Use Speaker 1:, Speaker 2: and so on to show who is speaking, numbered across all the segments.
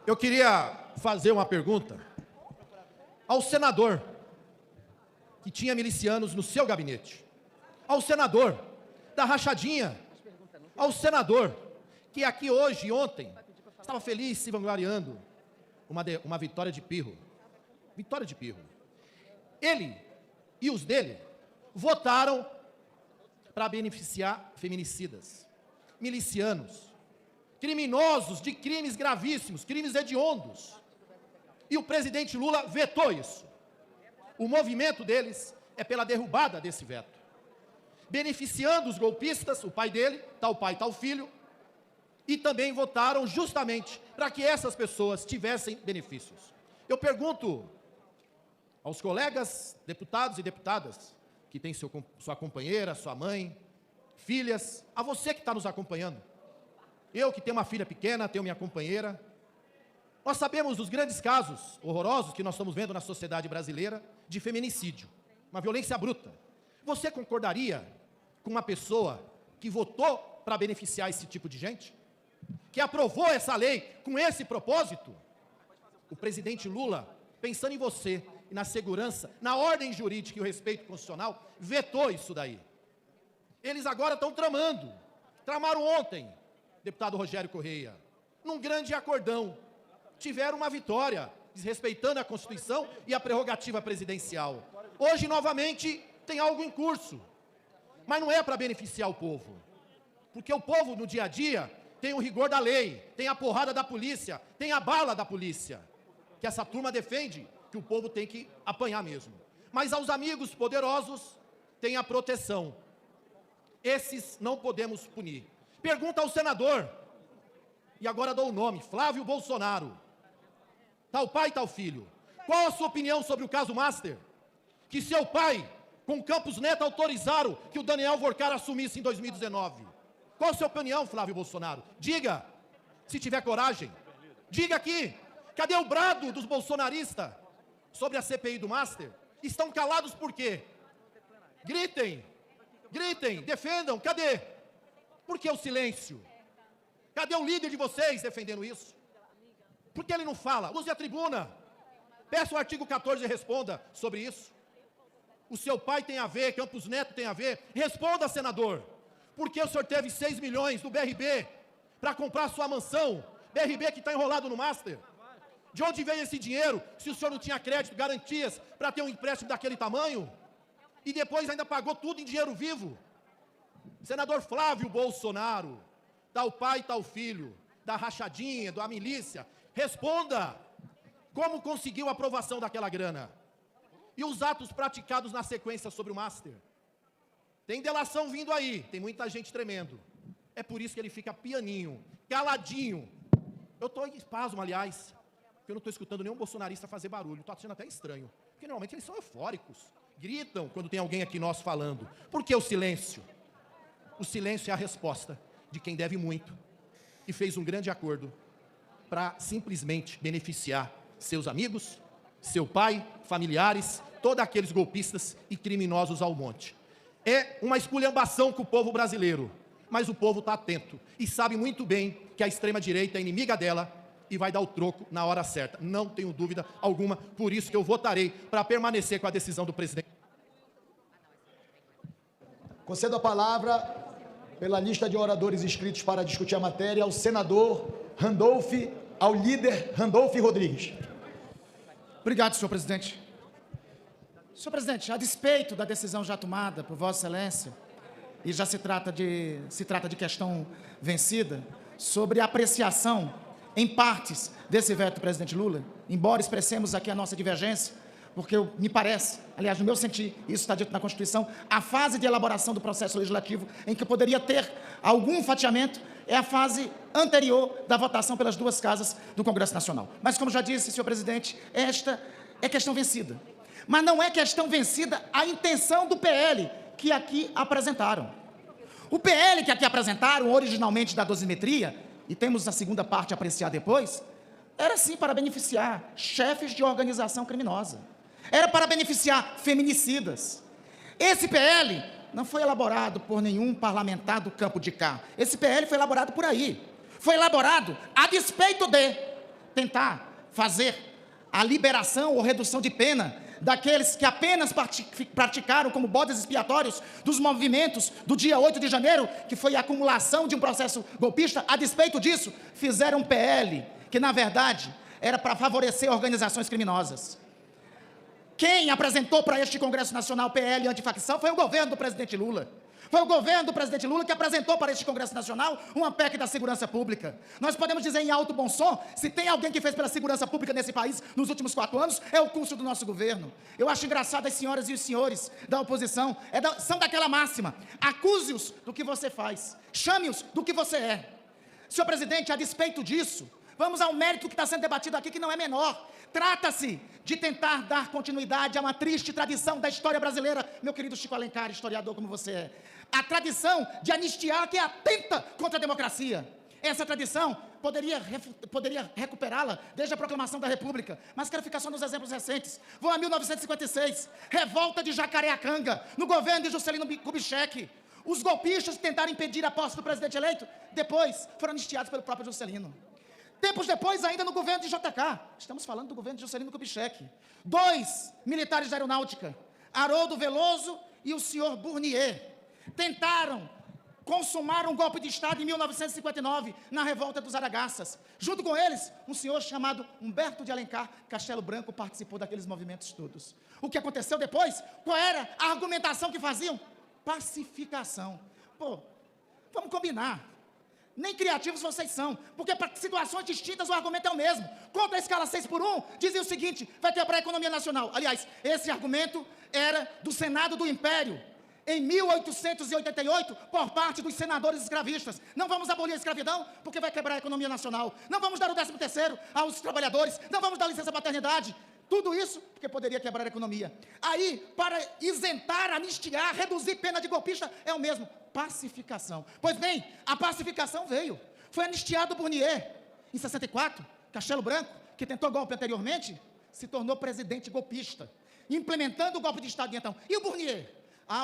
Speaker 1: Eu queria fazer uma pergunta ao senador que tinha milicianos no seu gabinete, ao senador da rachadinha, ao senador que aqui hoje e ontem estava feliz, se vangloriando uma vitória de Pirro. Vitória de Pirro. Ele e os dele votaram para beneficiar feminicidas, milicianos, criminosos de crimes gravíssimos, crimes hediondos. E o presidente Lula vetou isso. O movimento deles é pela derrubada desse veto, beneficiando os golpistas, o pai dele, tal pai, tal filho, e também votaram justamente para que essas pessoas tivessem benefícios. Eu pergunto aos colegas deputados e deputadas, que tem sua companheira, sua mãe, filhas, a você que está nos acompanhando, eu que tenho uma filha pequena, tenho minha companheira, nós sabemos dos grandes casos horrorosos que nós estamos vendo na sociedade brasileira de feminicídio, uma violência bruta. Você concordaria com uma pessoa que votou para beneficiar esse tipo de gente? Que aprovou essa lei com esse propósito? O presidente Lula, pensando em você e na segurança, na ordem jurídica e o respeito constitucional, vetou isso daí. Eles agora estão tramaram ontem, deputado Rogério Correia, num grande acordão, tiveram uma vitória, desrespeitando a Constituição e a prerrogativa presidencial. Hoje, novamente, tem algo em curso, mas não é para beneficiar o povo, porque o povo, no dia a dia, tem o rigor da lei, tem a porrada da polícia, tem a bala da polícia, que essa turma defende, que o povo tem que apanhar mesmo. Mas aos amigos poderosos, tem a proteção. Esses não podemos punir. Pergunta ao senador, e agora dou o nome, Flávio Bolsonaro, tal pai, tal filho. Qual a sua opinião sobre o caso Master? Que seu pai, com Campos Neto, autorizaram que o Daniel Vorcar assumisse em 2019. Qual a sua opinião, Flávio Bolsonaro? Diga, se tiver coragem. Diga aqui, cadê o brado dos bolsonaristas sobre a CPI do Master? Estão calados por quê? Gritem, defendam, cadê? Por que o silêncio? Cadê o líder de vocês defendendo isso? Por que ele não fala? Use a tribuna. Peça o artigo 14 e responda sobre isso. O seu pai tem a ver, Campos Neto tem a ver. Responda, senador. Por que o senhor teve 6 milhões do BRB para comprar sua mansão? BRB que está enrolado no Master. De onde veio esse dinheiro, se o senhor não tinha crédito, garantias para ter um empréstimo daquele tamanho? E depois ainda pagou tudo em dinheiro vivo. Senador Flávio Bolsonaro, tal pai, tal filho, da rachadinha, da milícia, responda, como conseguiu a aprovação daquela grana? E os atos praticados na sequência sobre o Master? Tem delação vindo aí, tem muita gente tremendo. É por isso que ele fica pianinho, caladinho. Eu estou em espasmo, aliás, porque eu não estou escutando nenhum bolsonarista fazer barulho, estou achando até estranho, porque normalmente eles são eufóricos, gritam quando tem alguém aqui nós falando. Por que o silêncio? O silêncio é a resposta de quem deve muito e fez um grande acordo para simplesmente beneficiar seus amigos, seu pai, familiares, todos aqueles golpistas e criminosos ao monte. É uma esculhambação com o povo brasileiro, mas o povo está atento e sabe muito bem que a extrema-direita é inimiga dela e vai dar o troco na hora certa. Não tenho dúvida alguma, por isso que eu votarei para permanecer com a decisão do presidente.
Speaker 2: Concedo a palavra, pela lista de oradores inscritos para discutir a matéria, ao senador ao líder Randolfo Rodrigues.
Speaker 3: Obrigado, senhor presidente. Senhor presidente, a despeito da decisão já tomada por Vossa Excelência, e já se trata de questão vencida, sobre a apreciação em partes desse veto do presidente Lula, embora expressemos aqui a nossa divergência, porque me parece, aliás, no meu sentir, isso está dito na Constituição, a fase de elaboração do processo legislativo em que poderia ter algum fatiamento é a fase anterior da votação pelas duas casas do Congresso Nacional. Mas, como já disse, senhor presidente, esta é questão vencida. Mas não é questão vencida a intenção do PL que aqui apresentaram. O PL que aqui apresentaram, originalmente da dosimetria, e temos a segunda parte a apreciar depois, era sim para beneficiar chefes de organização criminosa. Era para beneficiar feminicidas. Esse PL não foi elaborado por nenhum parlamentar do campo de cá. Esse PL foi elaborado por aí. Foi elaborado a despeito de tentar fazer a liberação ou redução de pena daqueles que apenas praticaram como bodes expiatórios dos movimentos do dia 8 de janeiro, que foi a acumulação de um processo golpista. A despeito disso, fizeram um PL, que na verdade era para favorecer organizações criminosas. Quem apresentou para este Congresso Nacional PL antifacção foi o governo do presidente Lula. Foi o governo do presidente Lula que apresentou para este Congresso Nacional uma PEC da segurança pública. Nós podemos dizer em alto bom som, se tem alguém que fez pela segurança pública nesse país nos últimos 4 anos, é o curso do nosso governo. Eu acho engraçado as senhoras e os senhores da oposição, são daquela máxima: acuse-os do que você faz, chame-os do que você é. Senhor presidente, a despeito disso, vamos ao mérito que está sendo debatido aqui, que não é menor. Trata-se de tentar dar continuidade a uma triste tradição da história brasileira, meu querido Chico Alencar, historiador como você é. A tradição de anistiar que atenta contra a democracia. Essa tradição poderia recuperá-la desde a proclamação da República, mas quero ficar só nos exemplos recentes. Vou a 1956, revolta de Jacareacanga, no governo de Juscelino Kubitschek. Os golpistas tentaram impedir a posse do presidente eleito, depois foram anistiados pelo próprio Juscelino. Tempos depois, ainda no governo de JK, estamos falando do governo de Juscelino Kubitschek, 2 militares da aeronáutica, Haroldo Veloso e o senhor Bournier, tentaram consumar um golpe de Estado em 1959, na revolta dos Aragaças. Junto com eles, um senhor chamado Humberto de Alencar Castelo Branco participou daqueles movimentos todos. O que aconteceu depois? Qual era a argumentação que faziam? Pacificação. Pô, vamos combinar. Nem criativos vocês são, porque para situações distintas o argumento é o mesmo. Contra a escala 6x1, dizia o seguinte: vai quebrar a economia nacional. Aliás, esse argumento era do Senado do Império, em 1888, por parte dos senadores escravistas. Não vamos abolir a escravidão, porque vai quebrar a economia nacional. Não vamos dar o 13º aos trabalhadores. Não vamos dar licença paternidade. Tudo isso porque poderia quebrar a economia. Aí, para isentar, anistiar, reduzir pena de golpista, é o mesmo: pacificação. Pois bem, a pacificação veio. Foi anistiado o Bournier. Em 64, Castelo Branco, que tentou golpe anteriormente, se tornou presidente golpista, implementando o golpe de Estado de então. E o Bournier?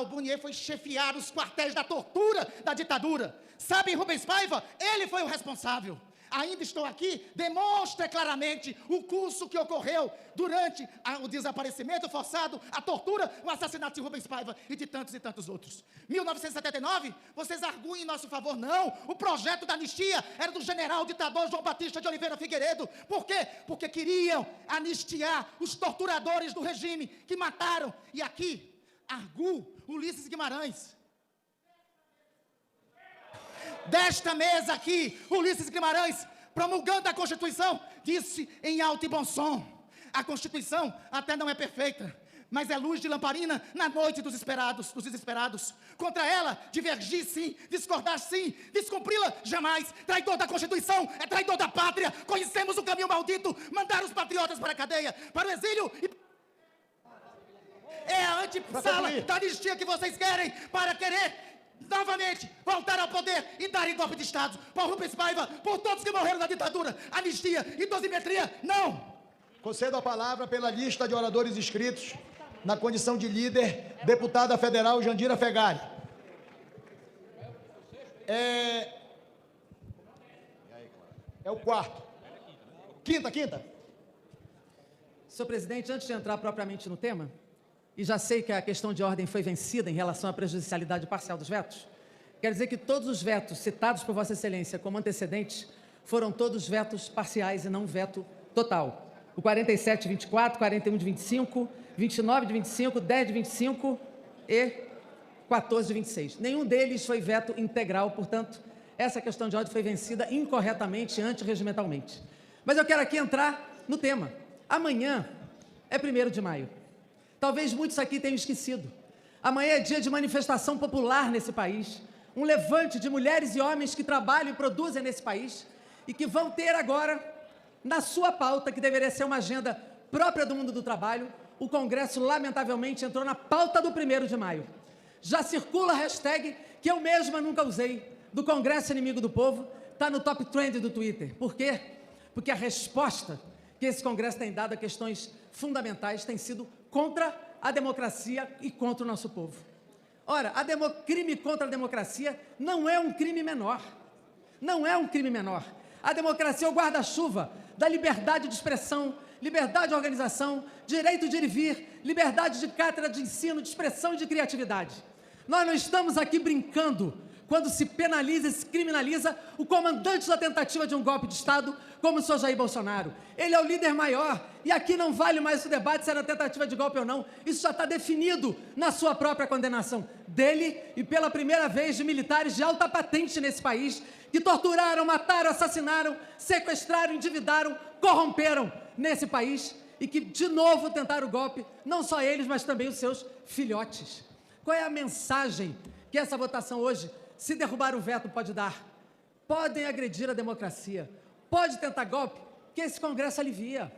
Speaker 3: O Bournier foi chefiar os quartéis da tortura da ditadura. Sabem, Rubens Paiva? Ele foi o responsável. Ainda estou aqui, demonstra claramente o curso que ocorreu durante o desaparecimento forçado, a tortura, o assassinato de Rubens Paiva e de tantos e tantos outros. 1979, vocês arguem em nosso favor. Não, o projeto da anistia era do general ditador João Batista de Oliveira Figueiredo. Por quê? Porque queriam anistiar os torturadores do regime que mataram. E aqui, argu Ulisses Guimarães. Desta mesa aqui, Ulisses Guimarães, promulgando a Constituição, disse em alto e bom som: a Constituição até não é perfeita, mas é luz de lamparina na noite dos desesperados. Contra ela, divergir sim, discordar sim, descumpri-la jamais. Traidor da Constituição é traidor da pátria. Conhecemos o caminho maldito, mandar os patriotas para a cadeia, para o exílio e... É a antessala da anistia que vocês querem para querer novamente voltar ao poder e darem golpe de Estado por Rubens Paiva, por todos que morreram na ditadura. Anistia e dosimetria, não!
Speaker 2: Concedo a palavra pela lista de oradores inscritos, na condição de líder, deputada federal Jandira Fegari. É o quarto. Quinta.
Speaker 4: Senhor presidente, antes de entrar propriamente no tema, e já sei que a questão de ordem foi vencida em relação à prejudicialidade parcial dos vetos, quer dizer que todos os vetos citados por Vossa Excelência como antecedentes foram todos vetos parciais e não veto total. O 47 de 24, 41 de 25, 29 de 25, 10 de 25 e 14 de 26. Nenhum deles foi veto integral, portanto, essa questão de ordem foi vencida incorretamente, antirregimentalmente. Mas eu quero aqui entrar no tema. Amanhã é 1º de maio. Talvez muitos aqui tenham esquecido. Amanhã é dia de manifestação popular nesse país, um levante de mulheres e homens que trabalham e produzem nesse país e que vão ter agora, na sua pauta, que deveria ser uma agenda própria do mundo do trabalho, o Congresso, lamentavelmente, entrou na pauta do 1º de maio. Já circula a hashtag, que eu mesma nunca usei, do Congresso Inimigo do Povo, está no top trend do Twitter. Por quê? Porque a resposta que esse Congresso tem dado a questões fundamentais tem sido contra a democracia e contra o nosso povo. Ora, crime contra a democracia não é um crime menor. Não é um crime menor. A democracia é o guarda-chuva da liberdade de expressão, liberdade de organização, direito de ir e vir, liberdade de cátedra, de ensino, de expressão e de criatividade. Nós não estamos aqui brincando quando se penaliza e se criminaliza o comandante da tentativa de um golpe de Estado, como o senhor Jair Bolsonaro. Ele é o líder maior, e aqui não vale mais o debate se era tentativa de golpe ou não. Isso já está definido na sua própria condenação dele e pela primeira vez de militares de alta patente nesse país, que torturaram, mataram, assassinaram, sequestraram, endividaram, corromperam nesse país e que, de novo, tentaram o golpe, não só eles, mas também os seus filhotes. Qual é a mensagem que essa votação hoje, se derrubar o veto, pode dar? Podem agredir a democracia, pode tentar golpe, que esse Congresso alivia.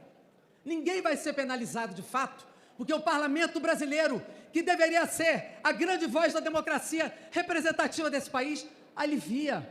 Speaker 4: Ninguém vai ser penalizado de fato, porque o Parlamento brasileiro, que deveria ser a grande voz da democracia representativa desse país, alivia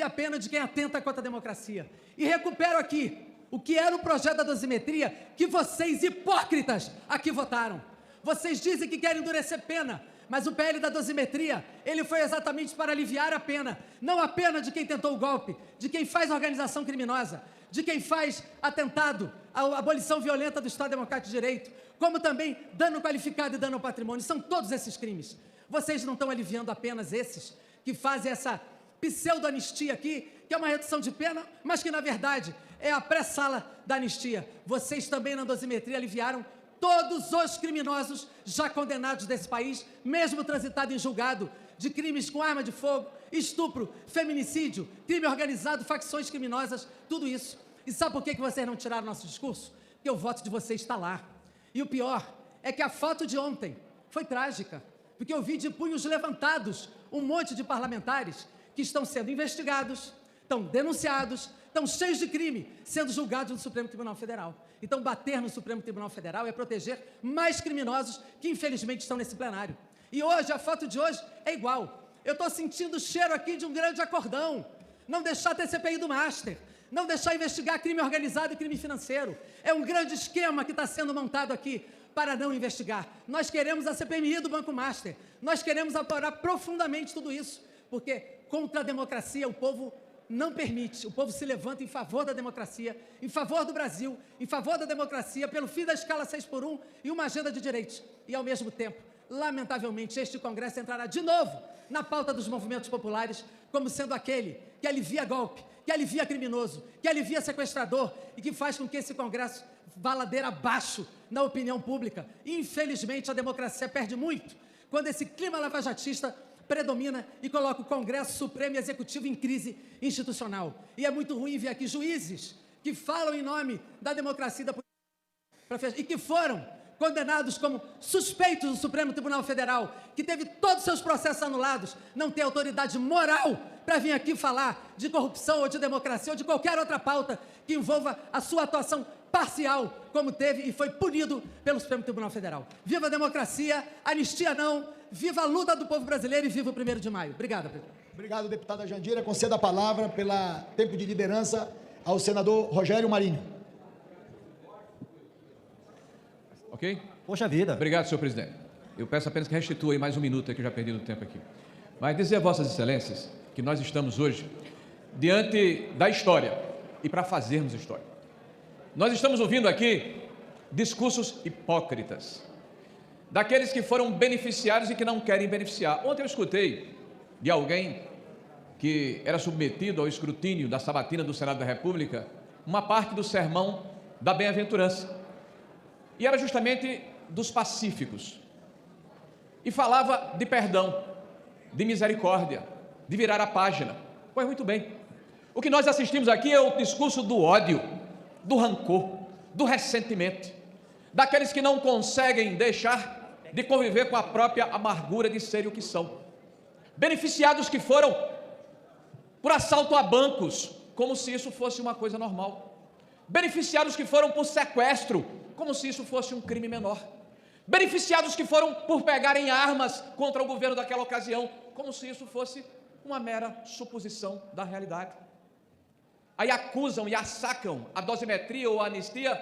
Speaker 4: a pena de quem atenta contra a democracia. E recupero aqui o que era o projeto da dosimetria que vocês, hipócritas, aqui votaram. Vocês dizem que querem endurecer pena, mas o PL da dosimetria, ele foi exatamente para aliviar a pena, não a pena de quem tentou o golpe, de quem faz organização criminosa, de quem faz atentado à abolição violenta do Estado Democrático de Direito, como também dano qualificado e dano ao patrimônio. São todos esses crimes. Vocês não estão aliviando apenas esses que fazem essa pseudo-anistia aqui, que é uma redução de pena, mas que, na verdade, é a pré-sala da anistia. Vocês também, na dosimetria, aliviaram todos os criminosos já condenados desse país, mesmo transitado em julgado, de crimes com arma de fogo, estupro, feminicídio, crime organizado, facções criminosas, tudo isso. E sabe por que vocês não tiraram nosso discurso? Porque o voto de vocês está lá. E o pior é que a foto de ontem foi trágica, porque eu vi de punhos levantados um monte de parlamentares que estão sendo investigados, estão denunciados, estão cheios de crime, sendo julgados no Supremo Tribunal Federal. Então, bater no Supremo Tribunal Federal é proteger mais criminosos que, infelizmente, estão nesse plenário. E hoje, a foto de hoje é igual. Eu estou sentindo o cheiro aqui de um grande acordão. Não deixar ter CPI do Master, não deixar investigar crime organizado e crime financeiro. É um grande esquema que está sendo montado aqui para não investigar. Nós queremos a CPMI do Banco Master. Nós queremos apurar profundamente tudo isso, porque contra a democracia o povo não permite, o povo se levanta em favor da democracia, em favor do Brasil, em favor da democracia, pelo fim da escala 6x1 e uma agenda de direitos. E, ao mesmo tempo, lamentavelmente, este Congresso entrará de novo na pauta dos movimentos populares, como sendo aquele que alivia golpe, que alivia criminoso, que alivia sequestrador e que faz com que esse Congresso vá ladeira abaixo na opinião pública. Infelizmente, a democracia perde muito quando esse clima lavajatista predomina e coloca o Congresso Supremo e Executivo em crise institucional. E é muito ruim ver aqui juízes que falam em nome da democracia e que foram condenados como suspeitos do Supremo Tribunal Federal, que teve todos os seus processos anulados, não tem autoridade moral para vir aqui falar de corrupção ou de democracia ou de qualquer outra pauta que envolva a sua atuação parcial, como teve e foi punido pelo Supremo Tribunal Federal. Viva a democracia, anistia não, viva a luta do povo brasileiro e viva o 1º de maio. Obrigado, presidente.
Speaker 2: Obrigado, deputada Jandira. Conceda a palavra, pelo tempo de liderança, ao senador Rogério Marinho.
Speaker 5: Ok?
Speaker 6: Poxa vida.
Speaker 5: Obrigado, senhor presidente. Eu peço apenas que restitua aí mais um minuto, que eu já perdi no tempo aqui. Mas dizer a vossas excelências que nós estamos hoje diante da história e para fazermos história. Nós estamos ouvindo aqui discursos hipócritas, daqueles que foram beneficiários e que não querem beneficiar. Ontem eu escutei de alguém que era submetido ao escrutínio da sabatina do Senado da República uma parte do sermão da bem-aventurança. E era justamente dos pacíficos. E falava de perdão, de misericórdia, de virar a página. Pois muito bem. O que nós assistimos aqui é o discurso do ódio, do rancor, do ressentimento, daqueles que não conseguem deixar de conviver com a própria amargura de serem o que são. Beneficiados que foram por assalto a bancos, como se isso fosse uma coisa normal. Beneficiados que foram por sequestro, como se isso fosse um crime menor. Beneficiados que foram por pegarem armas contra o governo daquela ocasião, como se isso fosse uma mera suposição da realidade. Aí acusam e assacam a dosimetria ou a anistia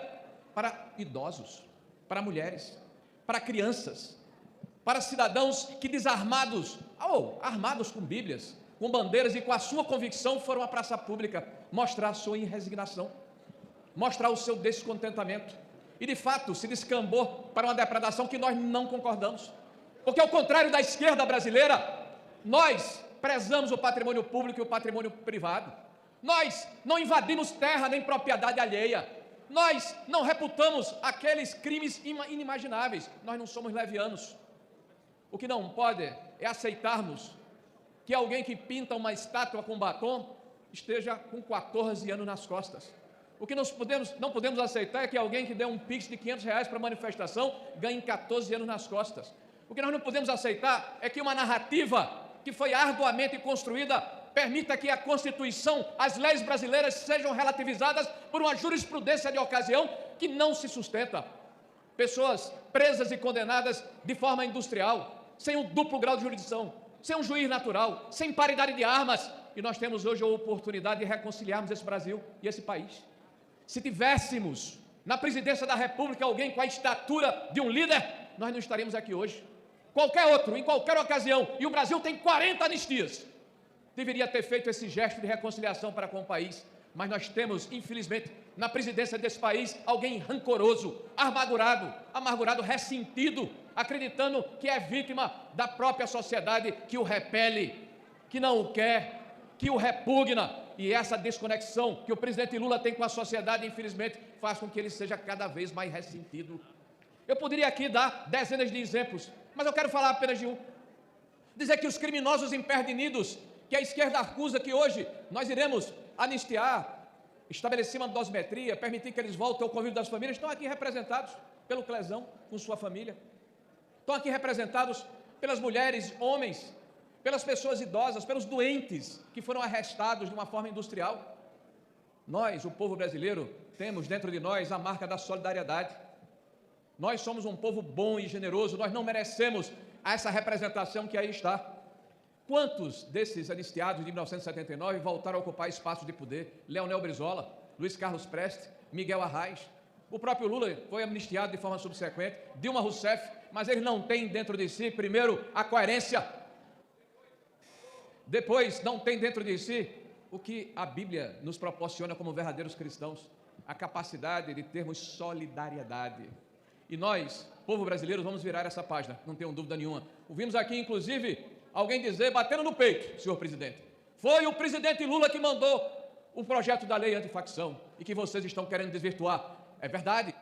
Speaker 5: para idosos, para mulheres, para crianças, para cidadãos que desarmados, ou armados com bíblias, com bandeiras e com a sua convicção foram à praça pública mostrar a sua resignação. mostrar o seu descontentamento. E, de fato, se descambou para uma depredação que nós não concordamos. Porque, ao contrário da esquerda brasileira, nós prezamos o patrimônio público e o patrimônio privado. Nós não invadimos terra nem propriedade alheia. Nós não reputamos aqueles crimes inimagináveis. Nós não somos levianos. O que não pode é aceitarmos que alguém que pinta uma estátua com batom esteja com 14 anos nas costas. O que não podemos aceitar é que alguém que deu um pix de R$500 para a manifestação ganhe 14 anos nas costas. O que nós não podemos aceitar é que uma narrativa que foi arduamente construída permita que a Constituição, as leis brasileiras sejam relativizadas por uma jurisprudência de ocasião que não se sustenta. Pessoas presas e condenadas de forma industrial, sem um duplo grau de jurisdição, sem um juiz natural, sem paridade de armas. E nós temos hoje a oportunidade de reconciliarmos esse Brasil e esse país. Se tivéssemos na presidência da República alguém com a estatura de um líder, nós não estaríamos aqui hoje. Qualquer outro, em qualquer ocasião, e o Brasil tem 40 anistias, deveria ter feito esse gesto de reconciliação para com o país. Mas nós temos, infelizmente, na presidência desse país, alguém rancoroso, amargurado, ressentido, acreditando que é vítima da própria sociedade que o repele, que não o quer, que o repugna. E essa desconexão que o presidente Lula tem com a sociedade, infelizmente, faz com que ele seja cada vez mais ressentido. Eu poderia aqui dar dezenas de exemplos, mas eu quero falar apenas de um. Dizer que os criminosos imperdinidos, que a esquerda acusa que hoje nós iremos anistiar, estabelecer uma dosimetria, permitir que eles voltem ao convívio das famílias, estão aqui representados pelo Clezão, com sua família. Estão aqui representados pelas mulheres, homens, pelas pessoas idosas, pelos doentes que foram arrestados de uma forma industrial. Nós, o povo brasileiro, temos dentro de nós a marca da solidariedade. Nós somos um povo bom e generoso, nós não merecemos essa representação que aí está. Quantos desses anistiados de 1979 voltaram a ocupar espaços de poder? Leonel Brizola, Luiz Carlos Prestes, Miguel Arraes. O próprio Lula foi amnistiado de forma subsequente, Dilma Rousseff, mas eles não têm dentro de si, primeiro, a coerência. Depois, não tem dentro de si o que a Bíblia nos proporciona como verdadeiros cristãos, a capacidade de termos solidariedade. E nós, povo brasileiro, vamos virar essa página, não tenho dúvida nenhuma. Ouvimos aqui, inclusive, alguém dizer, batendo no peito, senhor presidente, foi o presidente Lula que mandou o projeto da lei antifacção e que vocês estão querendo desvirtuar. É verdade.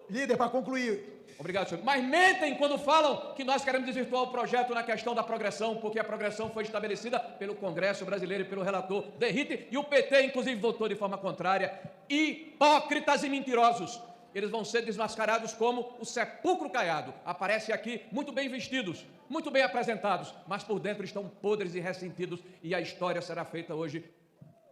Speaker 2: Líder, para concluir.
Speaker 5: Obrigado, senhor. Mas mentem quando falam que nós queremos desvirtuar o projeto na questão da progressão, porque a progressão foi estabelecida pelo Congresso brasileiro e pelo relator Derrite, e o PT, inclusive, votou de forma contrária. Hipócritas e mentirosos. Eles vão ser desmascarados como o sepulcro caiado. Aparecem aqui muito bem vestidos, muito bem apresentados, mas por dentro estão podres e ressentidos, e a história será feita hoje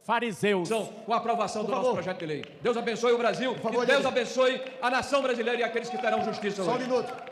Speaker 6: fariseus,
Speaker 5: com a aprovação do nosso projeto de lei. Deus abençoe o Brasil, e Deus abençoe a nação brasileira e aqueles que terão justiça hoje.
Speaker 2: Só um minuto.